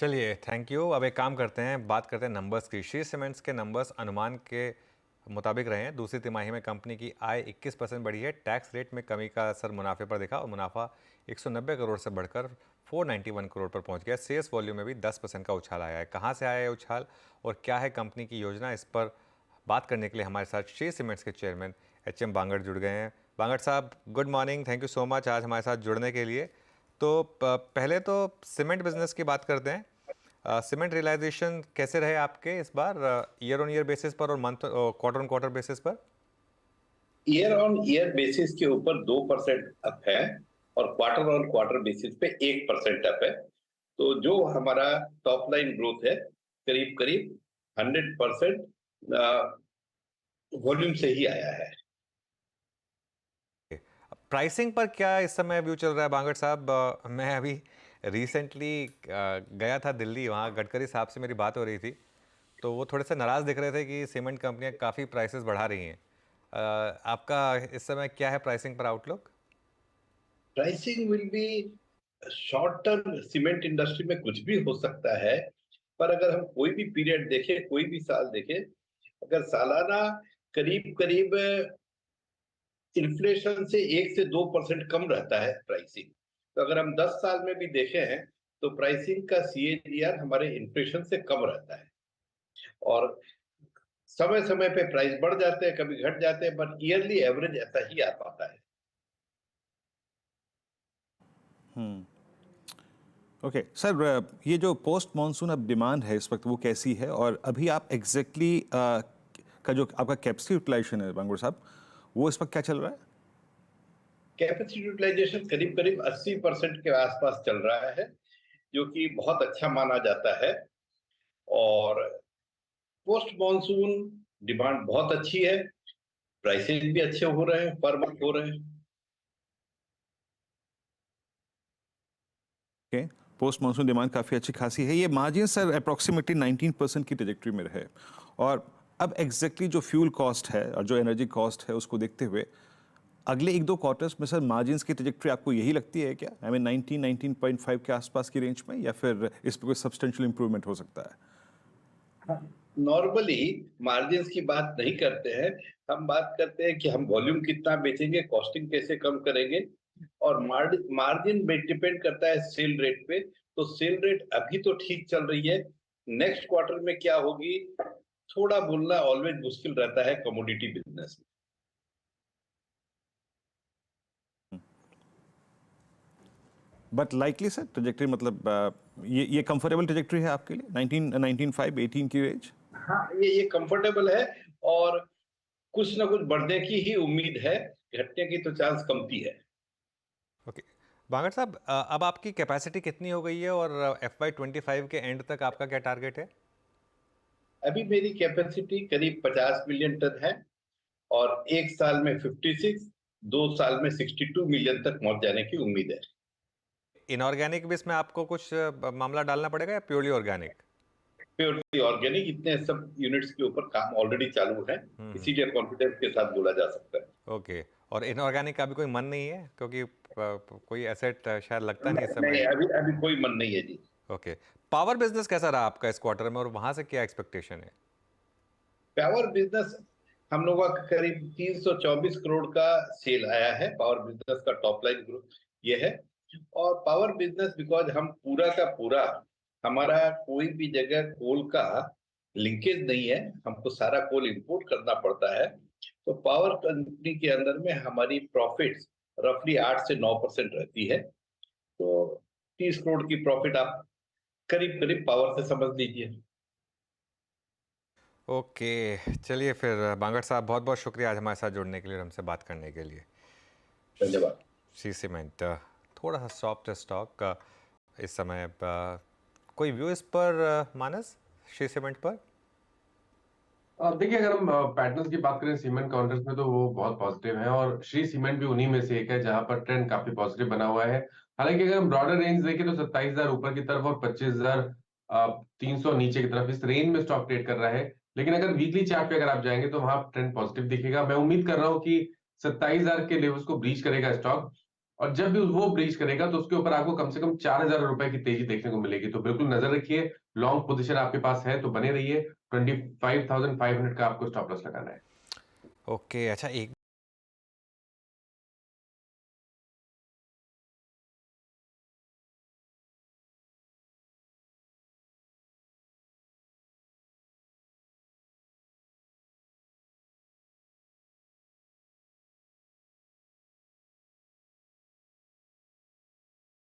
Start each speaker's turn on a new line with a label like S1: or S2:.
S1: चलिए, thank you. अब एक काम करते हैं, बात करते हैं नंबर्स की। श्री सीमेंट्स के नंबर्स अनुमान के मुताबिक रहे हैं। दूसरी तिमाही में कंपनी की आय 21% बढ़ी है। टैक्स रेट में कमी का असर मुनाफे पर दिखा और मुनाफा 190 करोड़ से बढ़कर 491 करोड़ पर पहुंच गया। सेल्स वॉल्यूम में भी 10% का उछाल आया है। कहां से आया है उछाल और क्या है कंपनी की योजना, इस पर बात करने के लिए हमारे साथ श्री सीमेंट्स के चेयरमैन एच.एम. बांगड़ जुड़ गए हैं। बांगड़ साहब, good morning. Thank you so much आज हमारे साथ जुड़ने के लिए। तो पहले तो सीमेंट बिजनेस की बात करते हैं। सीमेंट रियलाइजेशन कैसे रहे आपके इस बार, ईयर ऑन ईयर बेसिस पर और month quarter on quarter basis पर?
S2: ईयर ऑन ईयर बेसिस के ऊपर 2% अप है और क्वार्टर ऑन क्वार्टर बेसिस पे 1% अप है। तो जो हमारा टॉप लाइन ग्रोथ है करीब करीब 100% वॉल्यूम से ही आया है।
S1: प्राइसिंग पर क्या इस समय व्यू चल रहा है बांगड़ साहब? मैं अभी रिसेंटली गया था दिल्ली, वहाँ गडकरी साहब से मेरी बात हो रही थी, तो वो थोड़े से नाराज़ दिख रहे थे कि सीमेंट कंपनियां काफ़ी प्राइसेस बढ़ा रही हैं। आपका इस समय क्या है प्राइसिंग पर outlook?
S2: Pricing will be short term, cement industry में कुछ भी हो सकता है। पर अगर हम कोई भी पीरियड देखें, कोई भी साल देखें, अगर सालाना करीब करीब इन्फ्लेशन से 1 से 2% कम रहता है प्राइसिंग। तो अगर हम 10 साल में भी देखे हैं तो प्राइसिंग का CAGR हमारे इन्फ्लेशन से कम रहता है। और समय समय पे प्राइस बढ़ जाते हैं, कभी घट जाते हैं, बट ईयरली एवरेज ऐसा ही आ पाता है।
S3: ओके सर, ये जो पोस्ट मॉनसून अब डिमांड है इस वक्त वो कैसी है, और अभी आप एग्जैक्टली का जो आपका कैपेसिटी यूटिलाइजेशन है बांगुर साहब, वो इस वक्त क्या चल रहा है?
S2: कैपेसिटी यूटिलाइजेशन करीब करीब 80% के आसपास चल रहा है, जो कि बहुत अच्छा माना जाता है। और पोस्ट मॉनसून डिमांड बहुत अच्छी है, प्राइसेस भी अच्छे हो रहे हैं, पर मंथ हो रहे हैं।
S3: ओके, पोस्ट मॉनसून डिमांड काफ़ी अच्छी खासी है। ये मार्जिन सर अप्रॉक्सीमेटली 19% की ट्रेजेक्टरी में रहे, और अब एग्जैक्टली जो फ्यूल कॉस्ट है और जो एनर्जी कॉस्ट है उसको देखते हुए अगले 1-2 क्वार्टर्स में सर मार्जिन्स की ट्रेजेक्टरी आपको यही लगती है क्या? आई मीन 19-19.5 के आसपास की रेंज में, या फिर इस पर कोई सब्सटेंशियल इंप्रूवमेंट हो सकता है?
S2: नॉर्मली मार्जिन्स की बात नहीं करते हैं, हम बात करते हैं कि हम वॉल्यूम कितना बेचेंगे, कॉस्टिंग कैसे कम करेंगे। और मार्जिन डिपेंड करता है सेल रेट पे। तो सेल रेट अभी तो ठीक चल रही है, नेक्स्ट क्वार्टर में क्या होगी थोड़ा बोलना ऑलवेज मुश्किल रहता है कमोडिटी बिजनेस में।
S3: बट लाइकली सर ट्रेजेक्टरी, मतलब ये कंफर्टेबल ट्रेजेक्टरी है आपके लिए 19, 18 की रेंज?
S2: हाँ, ये कंफर्टेबल है। और कुछ ना कुछ बढ़ने की ही उम्मीद है, घटने की तो चांस कमती है।
S1: ओके बांगड़ साहब, अब आपकी कैपेसिटी कितनी हो गई है और FY25 के एंड तक आपका क्या टारगेट है?
S2: अभी मेरी कैपेसिटी करीब 50 मिलियन टन है, और 1 साल में 56, 2 साल में 62 मिलियन तक पहुंच जाने की उम्मीद है।
S1: इनऑर्गेनिक भी इसमें आपको कुछ मामला डालना पड़ेगा या प्योरली ऑर्गेनिक?
S2: प्योरली ऑर्गेनिक, इतने सब यूनिट्स के ऊपर काम ऑलरेडी चालू है, इसीलिए कॉन्फिडेंस के साथ बोला जा सकता है।
S1: ओके। और इनऑर्गेनिक का भी कोई मन नहीं है, क्योंकि कोई एसेट शायद लगता नहीं इस
S2: नहीं
S1: समय?
S2: नहीं, अभी अभी कोई मन नहीं है जी।
S1: ओके। पावर बिजनेस कैसा रहा आपका इस क्वार्टर में और वहां से क्या एक्सपेक्टेशन है?
S2: पावर बिजनेस हम लोगों का करीब 324 करोड़ का सेल आया है। पावर बिजनेस का टॉप लाइन ग्रोथ ये है। और पावर बिजनेस बिकॉज हम पूरा का पूरा, हमारा कोई भी जगह कोल का लिंकेज नहीं है, हमको सारा कोल इंपोर्ट करना पड़ता है। तो पावर कंपनी के अंदर में हमारी प्रॉफिट्स रफली 8 से 9% रहती है। तो 30 करोड़ की प्रॉफिट आप करीब करीब पावर से समझ लीजिए।
S1: ओके। चलिए फिर बांगड़ साहब, बहुत बहुत शुक्रिया आज हमारे साथ जुड़ने के लिए और हमसे बात करने के लिए।
S2: धन्यवाद।
S1: सी सीमेंट थोड़ा सा सॉफ्ट स्टॉक इस समय, कोई व्यू इस पर मानस, शी सीमेंट पर?
S4: देखिए, अगर हम पैटर्न्स की बात करें सीमेंट काउंटर्स में, तो वो बहुत पॉजिटिव है, और श्री सीमेंट भी उन्हीं में से एक है जहां पर ट्रेंड काफी पॉजिटिव बना हुआ है। हालांकि अगर हम ब्रॉडर रेंज देखें तो 27,000 ऊपर की तरफ और 25,300 नीचे की तरफ, इस रेंज में स्टॉक ट्रेड कर रहा है। लेकिन अगर वीकली चार्ट पे अगर आप जाएंगे तो वहां ट्रेंड पॉजिटिव दिखेगा। मैं उम्मीद कर रहा हूँ कि 27,000 के लेवल्स को ब्रीच करेगा स्टॉक, और जब भी वो ब्रीच करेगा तो उसके ऊपर आपको कम से कम 4000 रुपए की तेजी देखने को मिलेगी। तो बिल्कुल नजर रखिए, लॉन्ग पोजीशन आपके पास है तो बने रहिए। 25,500 का आपको स्टॉप लॉस लगाना है।
S1: ओके, अच्छा एक